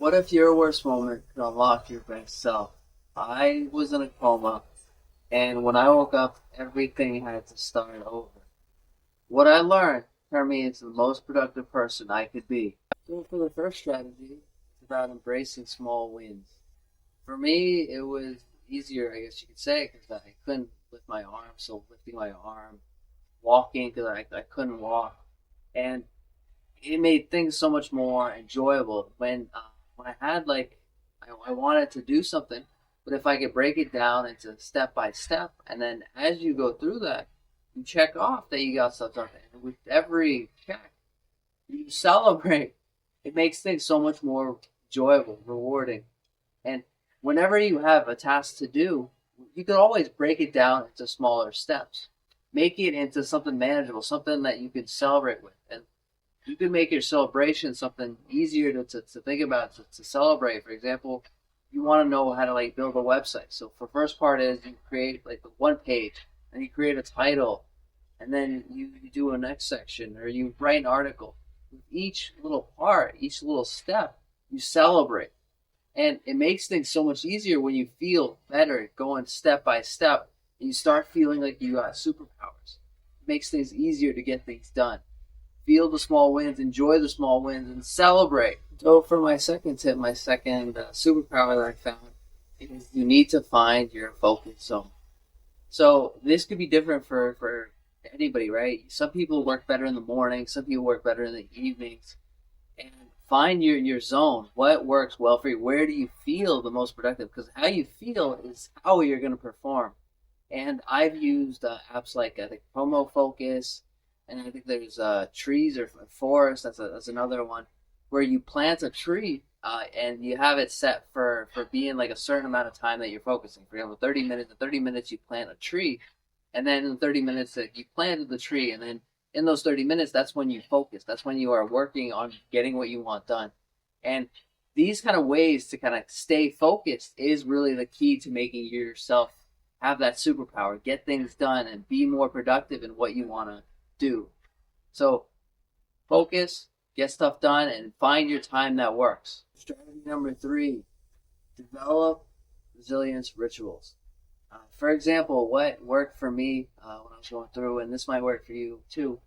What if your worst moment could unlock your best self? I was in a coma, and when I woke up, everything had to start over. What I learned turned me into the most productive person I could be. So for the first strategy, it's about embracing small wins. For me, it was easier, I guess you could say, because I couldn't lift my arm, so lifting my arm, walking because I couldn't walk, and it made things so much more enjoyable when I had I wanted to do something, but if I could break it down into step by step, and then as you go through that, you check off that you got stuff done, and with every check, you celebrate. It makes things so much more enjoyable, rewarding, and whenever you have a task to do, you can always break it down into smaller steps. Make it into something manageable, something that you can celebrate with, and you can make your celebration something easier to think about to celebrate. For example, you want to know how to build a website. So for first part is you create the one page and you create a title and then you do a next section or you write an article. With each little part, each little step, you celebrate. And it makes things so much easier when you feel better going step by step and you start feeling like you got superpowers. It makes things easier to get things done. Feel the small wins, enjoy the small wins, and celebrate. So for my second tip, my second superpower that I found is you need to find your focus zone. So this could be different for anybody, right? Some people work better in the morning, some people work better in the evenings. And find your zone. What works well for you? Where do you feel the most productive? Because how you feel is how you're going to perform. And I've used apps like I think Promo Focus, and I think there's trees or forest. That's another one where you plant a tree and you have it set for being like a certain amount of time that you're focusing. For example, 30 minutes. In 30 minutes, you plant a tree, and then in 30 minutes that you planted the tree, and then in those 30 minutes, that's when you focus. That's when you are working on getting what you want done. And these kind of ways to kind of stay focused is really the key to making yourself have that superpower, get things done, and be more productive in what you want to do. So focus, get stuff done, and find your time that works. Strategy number 3, develop resilience rituals. For example, what worked for me when I was going through, and this might work for you too,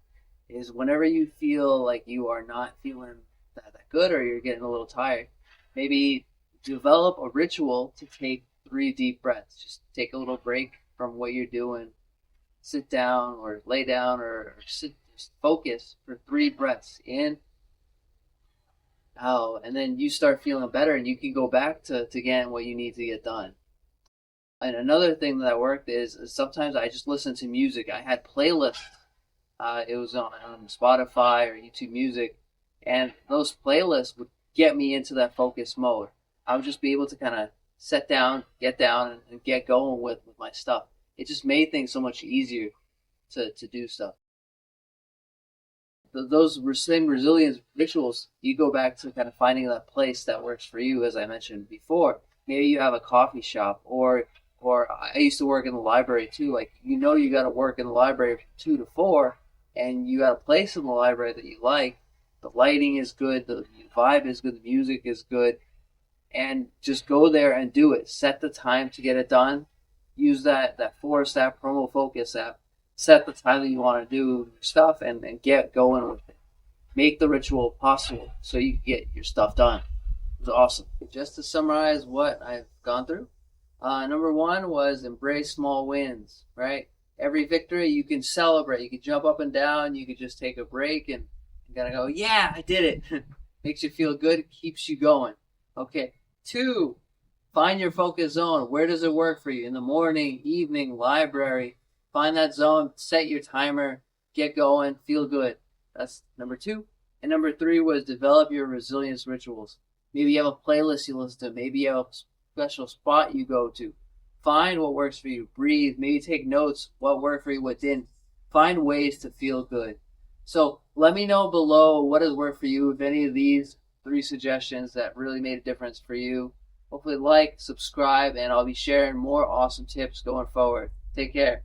is whenever you feel like you are not feeling that good or you're getting a little tired, maybe develop a ritual to take 3 deep breaths. Just take a little break from what you're doing, sit down or lay down or sit, just focus for 3 breaths in, out, and then you start feeling better and you can go back to getting what you need to get done. And another thing that worked is sometimes I just listen to music. I had playlists. It was on Spotify or YouTube Music, and those playlists would get me into that focus mode. I would just be able to kind of sit down, get down, and get going with my stuff. It just made things so much easier to do stuff. Those same resilience rituals, you go back to kind of finding that place that works for you, as I mentioned before. Maybe you have a coffee shop, or I used to work in the library too. Like you got to work in the library from 2 to 4, and you got a place in the library that you like. The lighting is good, the vibe is good, the music is good, and just go there and do it. Set the time to get it done. Use that Forest app, Promo Focus app. Set the time that you want to do your stuff and get going with it. Make the ritual possible so you can get your stuff done. It was awesome. Just to summarize what I've gone through, number 1 was embrace small wins, right? Every victory you can celebrate. You can jump up and down. You can just take a break and gotta go, yeah, I did it. Makes you feel good. It keeps you going. Okay. 2, find your focus zone. Where does it work for you? In the morning, evening, library. Find that zone, set your timer, get going, feel good. That's number 2. And number 3 was develop your resilience rituals. Maybe you have a playlist you listen to. Maybe you have a special spot you go to. Find what works for you. Breathe. Maybe take notes. What worked for you, what didn't. Find ways to feel good. So let me know below what has worked for you. If any of these 3 suggestions that really made a difference for you. Hopefully subscribe, and I'll be sharing more awesome tips going forward. Take care.